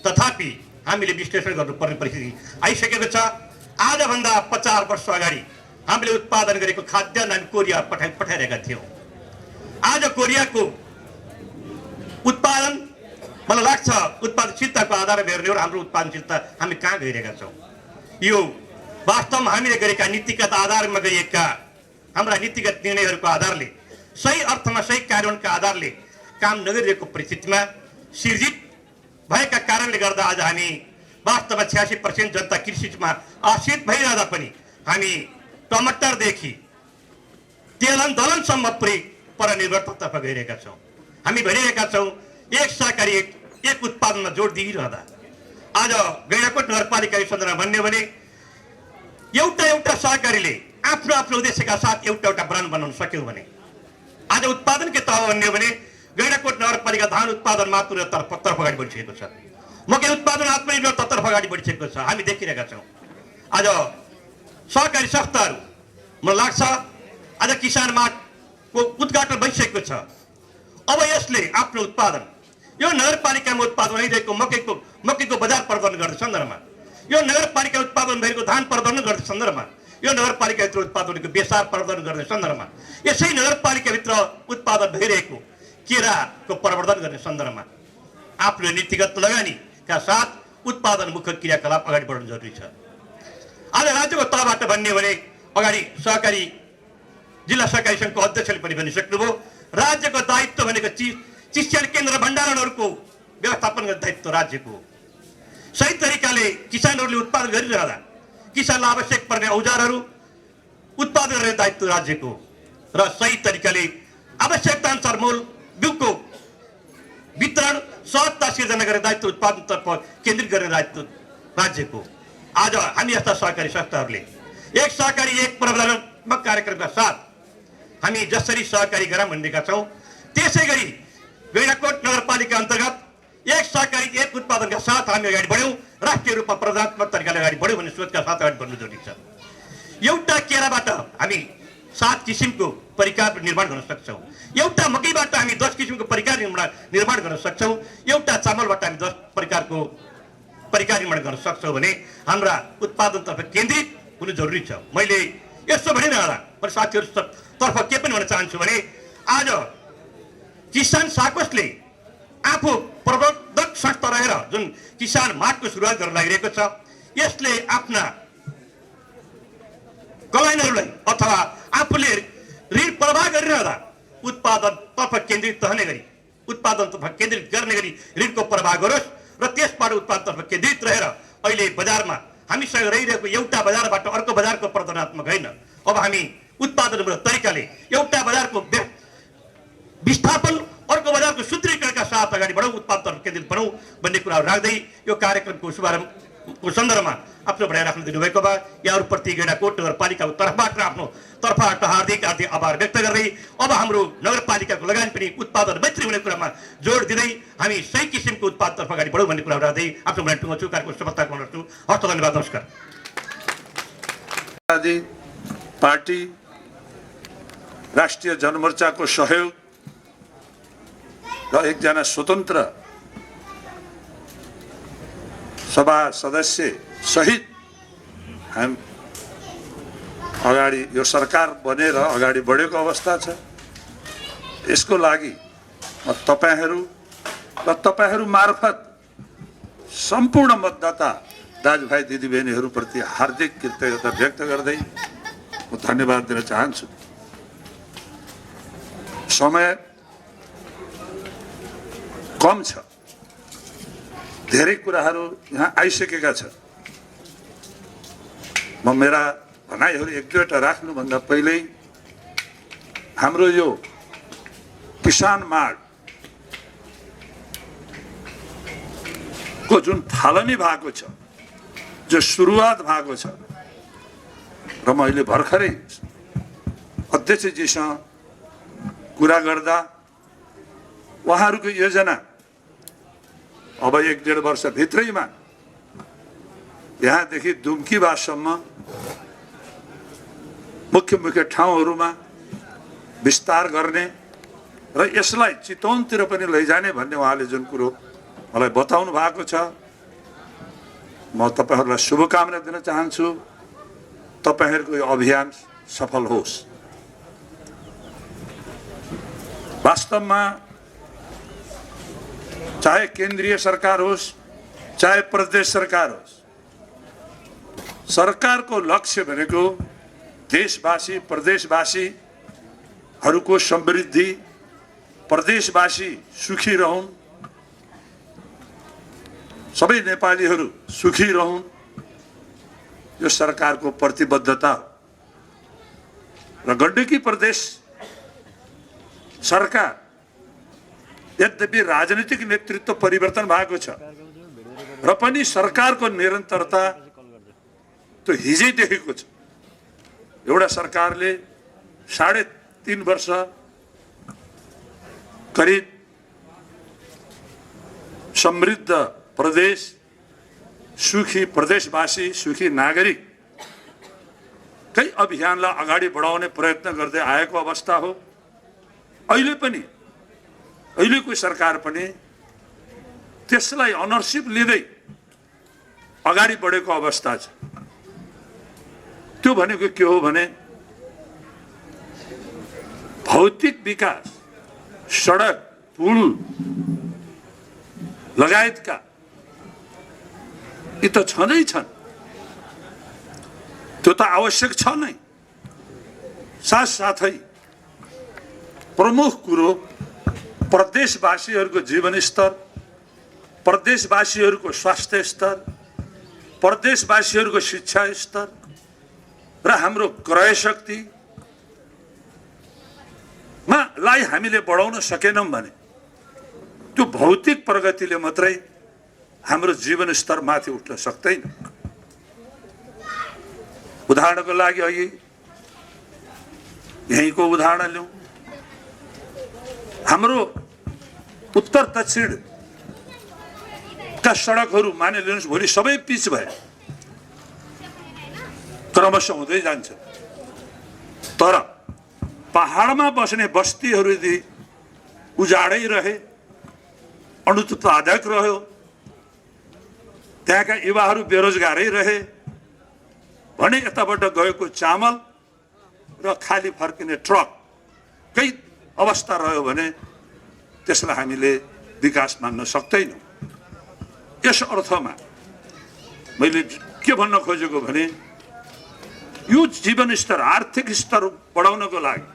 तथापि हामीले विश्लेषण गर्नुपर्ने परिस्थिति आइसकेको छ। आजभन्दा 50 वर्ष अगाडि हामीले उत्पादन गरेको खाद्यान्न हामी कोरिया पठाइरहेका थियौँ। आज कोरियाको उत्पादन मलाई लाग्छ उत्पादनशीलताको आधारमा हेर्ने हो र हाम्रो उत्पादनशीलता हामी कहाँ गइरहेका छौँ। यो वास्तवमा हामीले गरेका नीतिगत आधारमा गरिएका हाम्रा नीतिगत निर्णयहरूको आधारले सही अर्थमा सही कार्यान्वयनका आधारले काम नगरिरहेको परिस्थितिमा सिर्जित भएका कारणले गर्दा आज हामी वास्तवमा 86% जनता कृषिमा आश्रित भइरहँदा पनि हामी टमाटरदेखि तेलन दलनसम्म परनिर्भरतातर्फ गइरहेका छौँ। हामी भनिरहेका छौँ एक सहकारी एक उत्पादनमा जोड दिइरहँदा आज गैंडाकोट नगरपालिका सन्दर्भमा भन्ने भने एउटा सहकारीले आफ्नो आफ्नो उद्देश्यका साथ एउटा ब्रान्ड बनाउन सक्यो भने आज उत्पादनकै तह भन्ने हो भने गैंडाकोट नगरपालिका धान उत्पादन मात्र तर्फ अगाडि बढिसकेको छ। मकै उत्पादन आत्मनिर्भरतातर्फ अगाडि बढिसकेको छ। हामी देखिरहेका छौँ आज सहकारी संस्थाहरू मलाई लाग्छ आज किसान मार्टको उद्घाटन भइसकेको छ। अब यसले आफ्नो उत्पादन यो नगरपालिकामा उत्पादन भइरहेको मकैको बजार प्रवर्धन गर्ने सन्दर्भमा यो नगरपालिका उत्पादन भएको धान प्रवर्धन गर्ने सन्दर्भमा यो नगरपालिकाभित्र उत्पादनको बेसार प्रवर्धन गर्ने सन्दर्भमा यसै नगरपालिकाभित्र उत्पादन भइरहेको केराको प्रवर्धन गर्ने सन्दर्भमा आफ्नो नीतिगत लगानीका साथ उत्पादनमुख क्रियाकलाप अगाडि बढाउनु जरुरी छ। आज राज्यको तहबाट भन्ने भने अगाडि सहकारी जिल्ला सहकारी सङ्घको अध्यक्षले पनि भनिसक्नुभयो राज्यको दायित्व भनेको चिस्यान केन्द्र भण्डारणहरूको व्यवस्थापन गर्ने दायित्व राज्यको हो। सही तरिकाले किसानहरूले उत्पादन गरिरहँदा किसानलाई आवश्यक पर्ने औजारहरू उत्पादन गर्ने दायित्व राज्यको र सही तरिकाले आवश्यकता अनुसार मूल बिउको वितरण सहजता सिर्जना गर्ने दायित्व उत्पादनतर्फ केन्द्रित गर्ने दायित्व राज्यको। आज हामी यस्ता सहकारी संस्थाहरूले एक सहकारी एक प्रवर्धनात्मक कार्यक्रमका साथ हामी जसरी सहकारी गराम भनिरहेका छौँ त्यसै गरी गैंडाकोट नगरपालिका अन्तर्गत एक सहकारी एक उत्पादनका साथ हामी अगाडि बढ्यौँ। राष्ट्रिय रूपमा प्रवर्धनात्मक तरिकाले अगाडि बढ्यौँ भन्ने सोचका साथ अगाडि बढ्नु जरुरी छ। एउटा केराबाट हामी 7 किसिमको परिकार निर्माण गर्न सक्छौँ। एउटा मकैबाट हामी 10 किसिमको परिकार निर्माण गर्न सक्छौँ। एउटा चामलबाट हामी 10 प्रकारको परिकार निर्माण गर्न सक्छौँ भने हाम्रा उत्पादनतर्फ केन्द्रित हुनु जरुरी छ। मैले यसो भनिरहँदा म साथीहरू तर्फ के पनि भन्न चाहन्छु भने आज किसान साकोसले आफू प्रवर्धक संस्था रहेर जुन किसान मार्टको सुरुवात गर्न लागिरहेको छ यसले आफ्ना कलाइनहरूलाई अथवा आफूले ऋण प्रवाह गरिरहँदा उत्पादनतर्फ केन्द्रित रहने गरी उत्पादनतर्फ केन्द्रित गर्ने गरी ऋणको प्रवाह गरोस् र त्यसबाट उत्पादनतर्फ केन्द्रित रहेर अहिले बजारमा हामीसँग रहिरहेको एउटा बजारबाट अर्को बजारको प्रवर्धनात्मक होइन। अब हामी उत्पादनमूलक तरिकाले एउटा बजारको विस्थापन अर्को बजारको सुदृढीकरणका साथ अगाडि बढौँ उत्पादनतर्फ केन्द्रित बनाउँ भन्ने कुराहरू राख्दै यो कार्यक्रमको शुभारम्भको सन्दर्भमा आफ्नो भनाइ राख्न दिनुभएको भए यहाँहरूप्रति गैंडाकोट नगरपालिकाको तर्फबाट आफ्नो तर्फबाट हार्दिक आभार व्यक्त गर्दै अब हाम्रो नगरपालिकाको लगानी पनि उत्पादन मैत्री हुने कुरामा जोड दिँदै हामी सही किसिमको उत्पादनतर्फ अगाडि बढौँ भन्ने कुरा राख्दै आफ्नो भनाइ टुङ्गाउँछु। कार्यक्रम सफलता कामना गर्छु। हस्त धन्यवाद, नमस्कार। पार्टी राष्ट्रिय जनमोर्चाको सहयोग र एकजना स्वतन्त्र सभा सदस्य सहित हामी अगाडि यो सरकार बनेर अगाडि बढेको अवस्था छ। यसको लागि म तपाईहरू मार्फत सम्पूर्ण मतदाता दाजुभाइ दिदीबहिनीहरूप्रति हार्दिक कृतज्ञता व्यक्त गर्दै म धन्यवाद दिन चाहन्छु। समय कम छ, धेरै कुराहरू यहाँ आइसकेका छ। म मेरा भनाइहरू एक दुईवटा राख्नुभन्दा पहिल्यै हाम्रो यो किसान मार्ट को जुन थालनी भएको छ, जो सुरुवात भएको छ र मैले भर्खरै अध्यक्षजीसँग कुरा गर्दा उहाँहरूको योजना अब 1-1.5 वर्ष भित्रैमा यहाँदेखि दुम्कीवाससम्म मुख्य मुख्य ठाउँहरूमा विस्तार गर्ने र यसलाई चितवनतिर पनि लैजाने भन्ने उहाँले जुन कुरो मलाई बताउनु भएको छ, म तपाईहरूलाई शुभकामना दिन चाहन्छु। तपाईहरूको यो अभियान सफल होस्। वास्तवमा चाहे केन्द्रीय सरकार होस् चाहे प्रदेश सरकार होस्, सरकारको लक्ष्य भनेको देशवासी प्रदेशवासीहरूको समृद्धि, प्रदेशवासी सुखी रहन्, सबै नेपालीहरू सुखी रहन्, यो सरकारको प्रतिबद्धता हो। र गण्डकी प्रदेश सरकार यद्यपि राजनीतिक नेतृत्व परिवर्तन भएको छ र पनि सरकारको निरन्तरता त्यो हिजै देखेको छ। एउटा सरकारले 3.5 वर्ष करिब समृद्ध प्रदेश, सुखी प्रदेशवासी, सुखी नागरिक कई अभियानलाई अगाडि बढाउने प्रयत्न गर्दै आएको अवस्था हो। अहिलेको सरकार पनि त्यसलाई अनरसिप लिँदै अगाडि बढेको अवस्था छ। त्यो भनेको के हो भने भौतिक विकास, सडक, पुल लगायतका यी त छँदै छन्, त्यो त आवश्यक छ नै। साथसाथै प्रमुख कुरो प्रदेशवासीहरूको जीवनस्तर, प्रदेशवासीहरूको स्वास्थ्य स्तर, प्रदेशवासीहरूको शिक्षा स्तर र हाम्रो क्रय शक्तिमा लाई हामीले बढाउन सकेनौँ भने त्यो भौतिक प्रगतिले मात्रै हाम्रो जीवन स्तर माथि उठ्न सक्दैन। उदाहरणको लागि अघि यहीँको उदाहरण लिउँ। हाम्रो उत्तर दक्षिण का सडकहरू मानिलिनुहोस् भोलि सबै पिच भए, क्रमशः हुँदै जान्छ। तर पहाडमा बस्ने बस्तीहरू यदि उजाडै रहे, अनुत्पादक रह्यो, त्यहाँका युवाहरू बेरोजगारै रहे भने यताबाट गएको चामल र खाली फर्किने ट्रककै अवस्था रह्यो भने त्यसलाई हामीले विकास मान्न सक्दैनौँ। यस अर्थमा मैले के भन्न खोजेको भने यो जीवन स्तर, आर्थिक स्तर बढाउनको लागि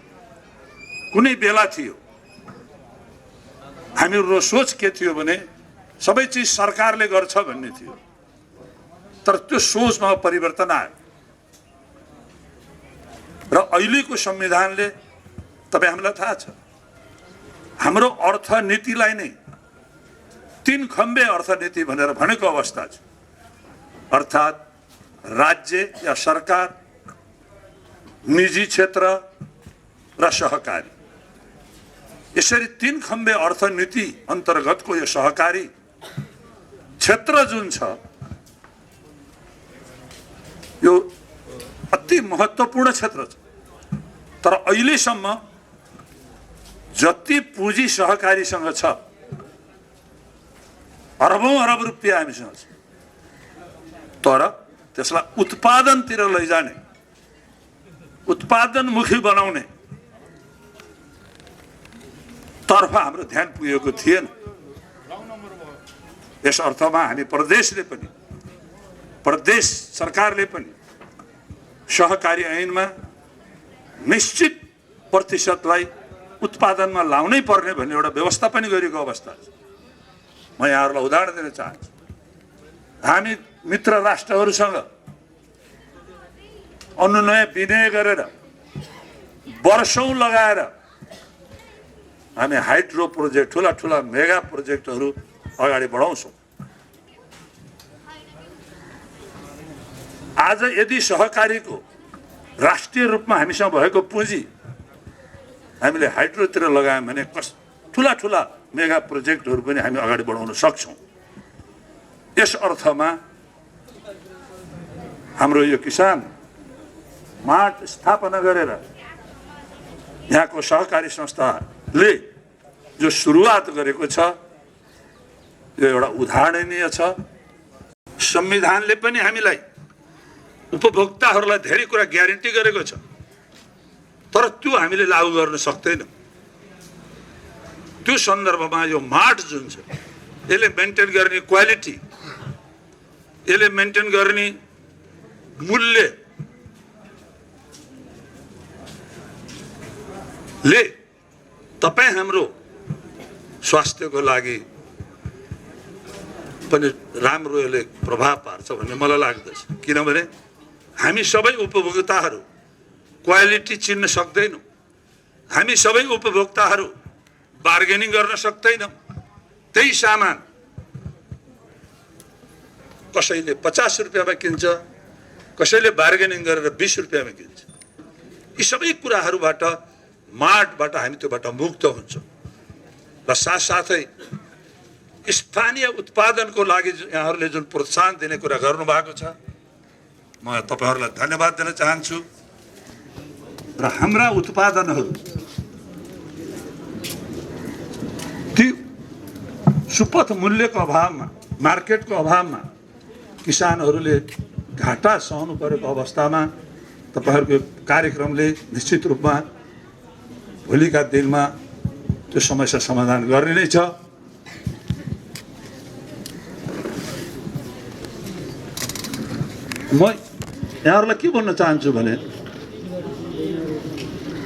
कुनै बेला थियो हाम्रो सोच के थियो भने सबै चिज सरकारले गर्छ भन्ने थियो। तर त्यो सोचमा परिवर्तन आयो र अहिलेको संविधानले, तपाईँ हामीलाई थाहा छ, हाम्रो अर्थनीतिलाई नै 3 खम्बे अर्थनीति भनेर भनेको अवस्था छ। अर्थात् राज्य या सरकार, निजी क्षेत्र र सहकारी। यसरी 3 खम्बे अर्थनीति अन्तर्गतको यो सहकारी क्षेत्र जुन छ यो अति महत्त्वपूर्ण क्षेत्र छ। तर अहिलेसम्म जति पुँजी सहकारीसँग छ, अरबौं अरब रुपियाँ हामीसँग छ, तर त्यसलाई उत्पादनतिर लैजाने, उत्पादनमुखी बनाउने तर्फ हाम्रो ध्यान पुगेको थिएन। यस अर्थमा हामी प्रदेशले पनि, प्रदेश सरकारले पनि सहकारी ऐनमा निश्चित प्रतिशतलाई उत्पादनमा लाउनै पर्ने भन्ने एउटा व्यवस्था पनि गरेको अवस्था छ। म यहाँहरूलाई उदाहरण दिन चाहन्छु। हामी मित्र राष्ट्रहरूसँग अनुनय विनय गरेर वर्षौं लगाएर हामी हाइड्रो प्रोजेक्ट, ठुला ठुला मेगा प्रोजेक्टहरू अगाडि बढाउँछौँ। आज यदि सहकारीको राष्ट्रिय रूपमा हामीसँग भएको पुँजी हामीले हाइड्रोतिर लगायौँ भने ठुला ठुला मेगा प्रोजेक्टहरू पनि हामी अगाडि बढाउन सक्छौँ। यस अर्थमा हाम्रो यो किसान मार्ट स्थापना गरेर यहाँको सहकारी संस्थाले जो सुरुवात गरेको छ यो एउटा उदाहरणीय छ। संविधानले पनि हामीलाई उपभोक्ताहरूलाई धेरै कुरा ग्यारेन्टी गरेको छ, तर त्यो हामीले लागू गर्न सक्दैनौँ। त्यो सन्दर्भमा यो मार्ट जुन छ यसले मेन्टेन गर्ने क्वालिटी, यसले मेन्टेन गर्ने मूल्य ले तपाईँ हाम्रो स्वास्थ्यको लागि पनि राम्रो यसले प्रभाव पार्छ भन्ने मलाई लाग्दछ। किनभने हामी सबै उपभोक्ताहरू क्वालिटी चिन्न सक्दैनौँ, हामी सबै उपभोक्ताहरू बार्गेनिङ गर्न सक्दैनौँ। त्यही सामान कसैले 50 रुपियाँमा किन्छ, कसैले बार्गेनिङ गरेर 20 रुपियाँमा किन्छ। यी सबै कुराहरूबाट मार्टबाट हामी त्योबाट मुक्त हुन्छौँ र साथसाथै स्थानीय उत्पादनको लागि यहाँहरूले जुन प्रोत्साहन दिने कुरा गर्नुभएको छ, म तपाईँहरूलाई धन्यवाद दिन चाहन्छु। र हाम्रा उत्पादनहरू ती सुपथ मूल्यको अभावमा, मार्केटको अभावमा किसानहरूले घाटा सहनु परेको अवस्थामा तपाईँहरूको कार्यक्रमले निश्चित रूपमा भोलिका दिनमा त्यो समस्या समाधान गर्ने नै छ। म यहाँहरूलाई के भन्न चाहन्छु भने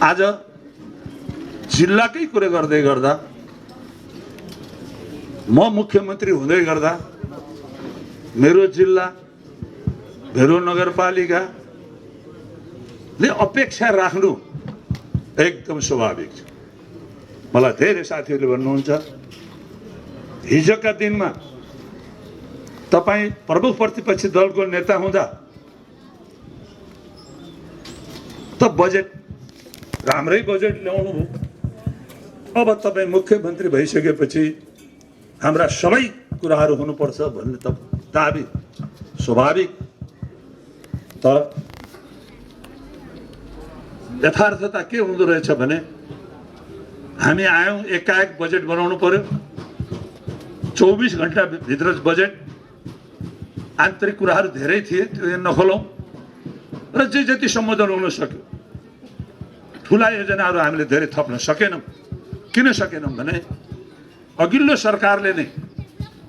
आज जिल्लाकै कुरा गर्दै गर्दा म मुख्यमन्त्री हुँदै गर्दा मेरो जिल्ला भेरू नगरपालिकाले अपेक्षा राख्नु एकदम स्वाभाविक छ। मलाई धेरै साथीहरूले भन्नुहुन्छ हिजोका दिनमा तपाईँ प्रमुख प्रतिपक्षी दलको नेता हुँदा त बजेट राम्रै बजेट ल्याउनु भयो, अब तपाईँ मुख्यमन्त्री भइसकेपछि हाम्रा सबै कुराहरू हुनुपर्छ भन्ने त दाबी स्वाभाविक। तर यथार्थता के हुँदो रहेछ भने हामी आयौँ, एकाएक बजेट बनाउनु पर्यो, 24 घण्टाभित्र बजेट, आन्तरिक कुराहरू धेरै थिए त्यो नखोलौँ र जे जति सम्बोधन हुन सक्यो। ठुला योजनाहरू हामीले धेरै थप्न सकेनौँ। किन सकेनौँ भने अघिल्लो सरकारले नै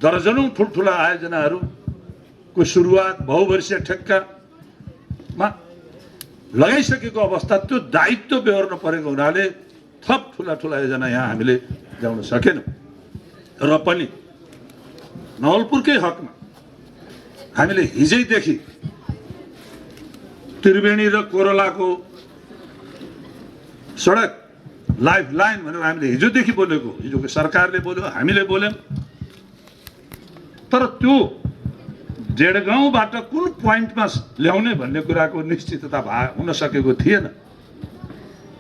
दर्जनौँ ठुल्ठुला आयोजनाहरूको सुरुवात बहुवर्षीय ठेक्कामा लगाइसकेको अवस्था, त्यो दायित्व बेहोर्न परेको हुनाले थप ठुला ठुला योजना यहाँ हामीले ल्याउन सकेनौँ। र पनि नवलपुरकै हकमा हामीले हिजैदेखि त्रिवेणी र कोरलाको सडक लाइफ लाइन भनेर हामीले हिजोदेखि बोलेको, हिजोको सरकारले बोल्यो, हामीले बोल्यौँ। तर त्यो जेडगाउँबाट कुन पोइन्टमा ल्याउने भन्ने कुराको निश्चितता हुन सकेको थिएन।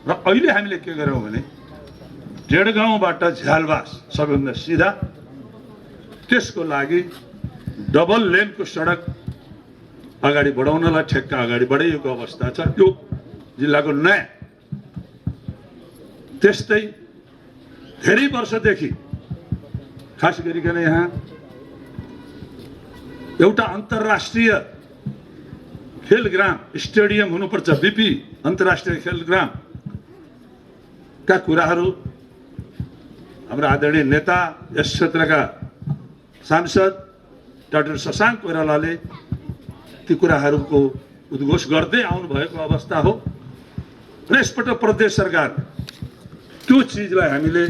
र अहिले हामीले के गर्यौँ भने जेडगाउँबाट झ्यालबास सबैभन्दा सिधा, त्यसको लागि डबल लेनको सडक अगाडि बढाउनलाई ठेक्का अगाडि बढाइएको अवस्था छ। यो जिल्लाको नयाँ, त्यस्तै धेरै वर्षदेखि खास गरिकन यहाँ एउटा अन्तर्राष्ट्रिय खेलग्राम स्टेडियम हुनुपर्छ, बिपी अन्तर्राष्ट्रिय खेलग्रामका कुराहरू हाम्रा आदरणीय नेता, यस क्षेत्रका सांसद डाक्टर शशाङ्क कोइरालाले ती कुराहरूको उद्घोष गर्दै आउनुभएको अवस्था हो। र यसपल्ट प्रदेश सरकार त्यो चिजलाई हामीले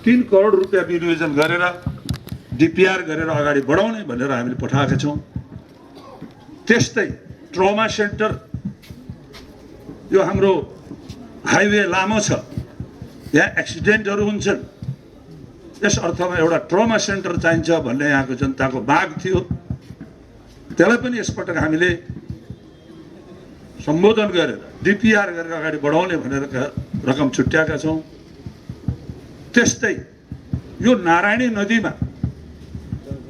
3 करोड रुपियाँ विनियोजन गरेर डिपिआर गरेर अगाडि बढाउने भनेर हामीले पठाएका छौँ। त्यस्तै ट्रमा सेन्टर, यो हाम्रो हाइवे लामो छ, यहाँ एक्सिडेन्टहरू हुन्छन्, यस अर्थमा एउटा ट्रमा सेन्टर चाहिन्छ भन्ने यहाँको जनताको माग थियो। त्यसलाई पनि यसपटक हामीले सम्बोधन गरेर डिपिआर गरेर अगाडि बढाउने भनेर रकम छुट्याएका छौँ। त्यस्तै यो नारायणी नदीमा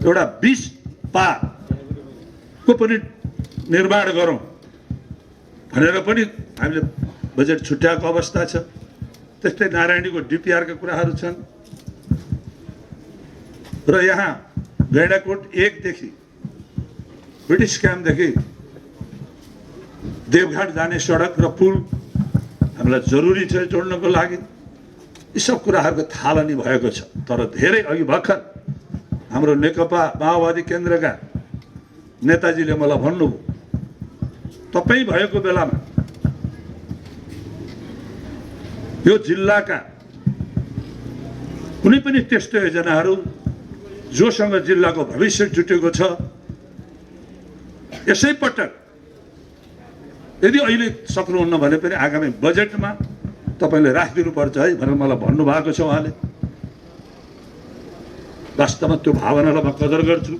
एउटा 20 पाको पनि निर्माण गरौँ भनेर पनि हामीले बजेट छुट्याएको अवस्था छ। त्यस्तै नारायणीको डिपिआरका कुराहरू छन् र यहाँ गैंडाकोट 1 देखि ब्रिटिस क्याम्पदेखि देवघाट जाने सडक र पुल हामीलाई जरुरी छ जोड्नको लागि। यी सब कुराहरूको थालनी भएको छ। तर धेरै अघि भर्खर हाम्रो नेकपा माओवादी केन्द्रका नेताजीले मलाई भन्नुभयो, तपाईँ भएको बेलामा यो जिल्लाका कुनै पनि त्यस्तो योजनाहरू जोसँग जिल्लाको भविष्य जुटेको छ, यसै पटक यदि अहिले सक्नुहुन्न भने पनि आगामी बजेटमा तपाईँले राखिदिनुपर्छ है भनेर मलाई भन्नुभएको छ उहाँले। वास्तवमा त्यो भावनालाई म कदर गर्छु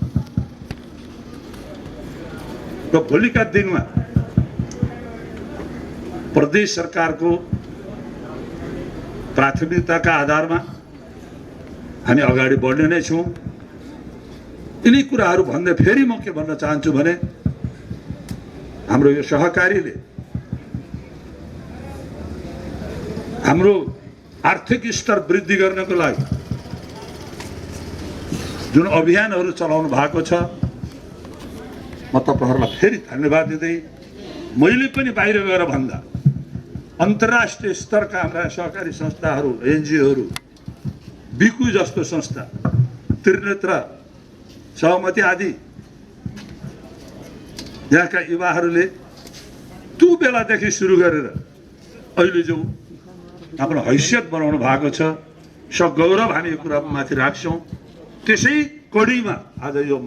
र भोलिका दिनमा प्रदेश सरकारको प्राथमिकताका आधारमा हामी अगाडि बढ्ने नै छौँ। यिनी कुराहरू भन्दै फेरि म के भन्न चाहन्छु भने हाम्रो यो सहकारीले हाम्रो आर्थिक स्तर वृद्धि गर्नको लागि जुन अभियानहरू चलाउनु भएको छ, म तपाईहरुलाई फेरि धन्यवाद दिँदै मैले पनि बाहिर गएर भन्दा अन्तर्राष्ट्रिय स्तरका हाम्रा सहकारी संस्थाहरू, एनजिओहरू, बिकु जस्तो संस्था, त्रिनेत्र, सहमति आदि यहाँका युवाहरूले त्यो बेलादेखि सुरु गरेर अहिले जो आफ्नो हैसियत बनाउनु भएको छ, सगौरव हामी यो कुरा माथि राख्छौँ। त्यसै कडीमा आज यो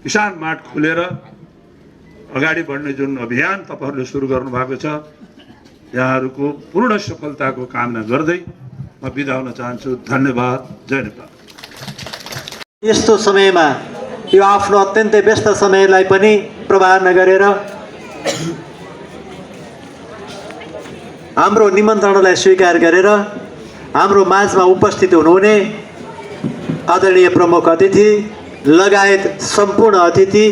किसान मार्ट खोलेर अगाडि बढ्ने जुन अभियान तपाईहरुले सुरु गर्नु भएको छ, यहाँहरूको पूर्ण सफलताको कामना गर्दै म बिदा हुन चाहन्छु। धन्यवाद। जय नेपाल। यस्तो समयमा यो आफ्नो अत्यन्तै व्यस्त समयलाई पनि प्रवाह नगरेर हाम्रो निमन्त्रणालाई स्वीकार गरेर हाम्रो माझमा उपस्थित हुनुहुने आदरणीय प्रमुख अतिथि लगायत सम्पूर्ण अतिथि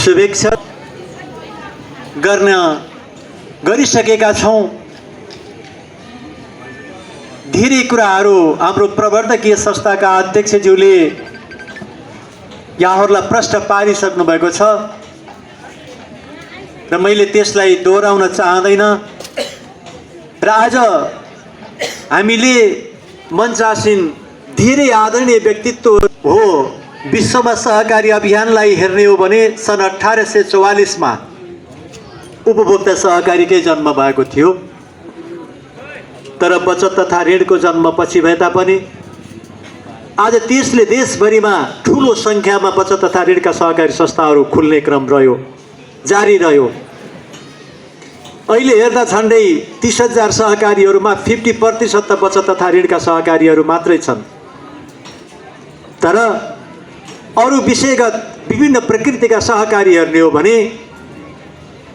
शुभेच्छा गरिसकेका छौँ। धेरै कुराहरू हाम्रो प्रवर्तकीय संस्थाका अध्यक्षज्यूले यहाँहरूलाई प्रश्न पारिसक्नु भएको छ र मैले त्यसलाई दोहोऱ्याउन चाहदैन। र आज हामीले मञ्चासीन धेरै आदरणीय व्यक्तित्व हो। विश्वमा सहकारी अभियानलाई हेर्ने हो भने सन् 1844 मा उपभोक्ता सहकारीकै जन्म भएको थियो। तर बचत तथा ऋणको जन्म पछि भए तापनि आज त्यसले देशभरिमा ठुलो सङ्ख्यामा बचत तथा ऋणका सहकारी संस्थाहरू खुल्ने क्रम रह्यो, जारी रह्यो। अहिले हेर्दा झन्डै 30,000 सहकारीहरूमा 50% त बचत तथा ऋणका सहकारीहरू मात्रै छन्। तर अरू विषयगत विभिन्न प्रकृतिका सहकारी हेर्ने हो भने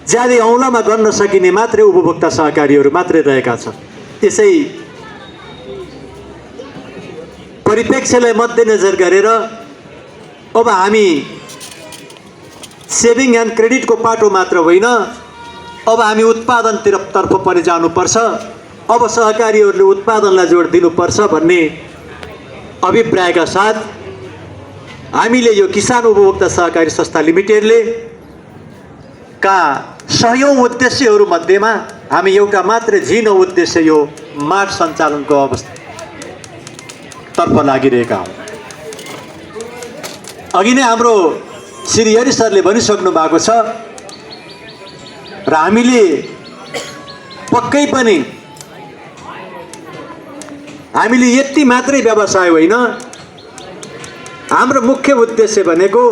ज्यादै औँलामा गर्न सकिने मात्रै उपभोक्ता सहकारीहरू मात्रै रहेका छन्। त्यसै परिप्रेक्ष्यलाई मध्यनजर गरेर अब हामी सेभिङ एन्ड क्रेडिटको पाटो मात्र होइन, अब हामी उत्पादनतर्फ पनि जानुपर्छ। अब सहकारीहरूले उत्पादनलाई जोड दिनुपर्छ भन्ने अभिप्रायका साथ हामीले यो किसान उपभोक्ता सहकारी संस्था लिमिटेडले का सयौं उद्देश्यहरू मध्येमा हामी एउटा मात्र झिनो उद्देश्य यो मार्ट सञ्चालनको अवस्था तर्फ लागिरहेका हौँ। अघि नै हाम्रो श्री हरि सरले भनिसक्नु भएको छ र हामीले पक्कै पनि हामीले यति मात्रै व्यवसाय होइन, हाम्रो मुख्य उद्देश्य भनेको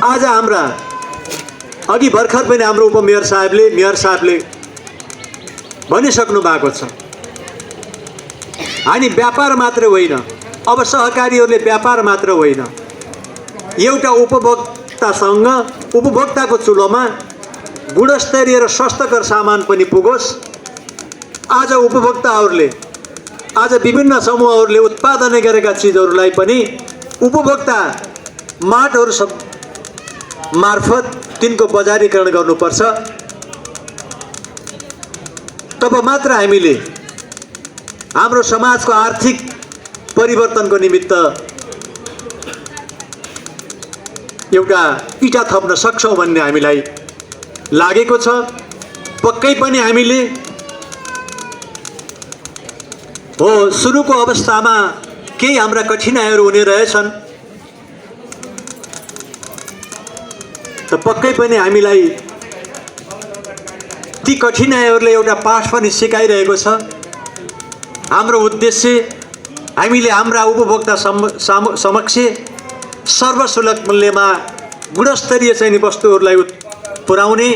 आज हाम्रा अघि भर्खर पनि हाम्रो उपमेयर साहबले भनिसक्नु भएको छ, हामी व्यापार मात्र होइन, अब सहकारीहरूले व्यापार मात्र होइन, एउटा उपभोक्तासँग उपभोक्ताको चुलोमा गुणस्तरीय र स्वस्थकर सामान पनि पुगोस्। आज उपभोक्ताहरूले आज विभिन्न समूहहरूले उत्पादन गरेका चिजहरूलाई पनि उपभोक्ता मार्टहरू मार्फत तिनको बजारीकरण गर्नुपर्छ। तब मात्र हामीले हाम्रो समाजको आर्थिक परिवर्तनको निमित्त एउटा इटा थप्न सक्छौँ भन्ने हामीलाई लागेको छ। पक्कै पनि हामीले हो सुरुको अवस्थामा केही हाम्रा कठिनाइहरू हुने रहेछन्, त पक्कै पनि हामीलाई ती कठिनाइहरूले एउटा पाठ पनि सिकाइरहेको छ। हाम्रो उद्देश्य हामीले हाम्रा उपभोक्ता समक्ष सर्वसुलभ मूल्यमा गुणस्तरीय चाहिने वस्तुहरूलाई पुर्याउने,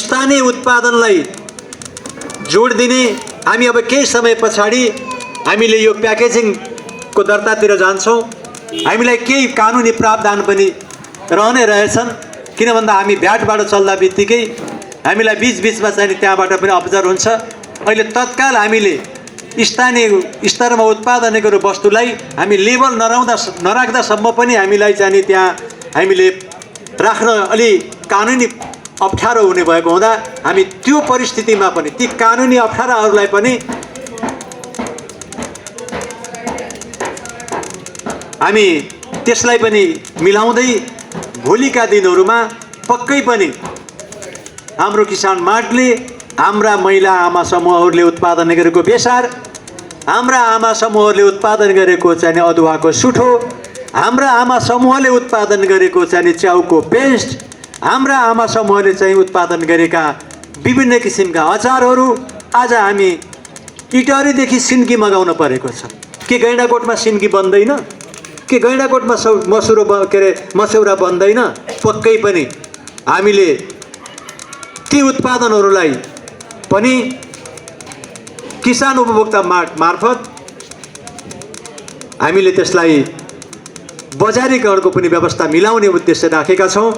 स्थानीय उत्पादनलाई जोड दिने। हामी अब केही समय पछाडि हामीले यो प्याकेजिङको दर्तातिर जान्छौँ। हामीलाई केही कानुनी प्रावधान पनि रहने रहेछन्, किन भन्दा हामी भ्याटबाट चल्दा बित्तिकै हामीलाई बिचबिचमा चाहिँ त्यहाँबाट पनि अब्जर्भ हुन्छ। अहिले तत्काल हामीले स्थानीय स्तरमा उत्पादन गरेको वस्तुलाई हामी लेबल नराख्दासम्म पनि हामीलाई चाहिँ त्यहाँ हामीले राख्न अलि कानुनी अप्ठ्यारो हुने भएको हुँदा हामी त्यो परिस्थितिमा पनि ती कानुनी अप्ठ्याराहरूलाई पनि हामी त्यसलाई पनि मिलाउँदै भोलिका दिनहरूमा पक्कै पनि हाम्रो किसान मार्टले हाम्रा महिला आमा समूहहरूले उत्पादन गरेको बेसार, हाम्रा आमा समूहहरूले उत्पादन गरेको चाहिँ अदुवाको सुठो, हाम्रा आमा समूहले उत्पादन गरेको चाहिँ च्याउको पेस्ट, हाम्रा आमा समूहले चाहिँ उत्पादन गरेका विभिन्न किसिमका अचारहरू आज हामी इटहरीदेखि सिन्की मगाउन परेको छ। के गैँडाकोटमा सिन्की बन्दैन? के गैँडाकोटमा मस्यौरा बन्दैन? पक्कै पनि हामीले ती उत्पादनहरूलाई पनि किसान उपभोक्ता मार्फत हामीले त्यसलाई बजारीकरणको पनि व्यवस्था मिलाउने उद्देश्य राखेका छौँ।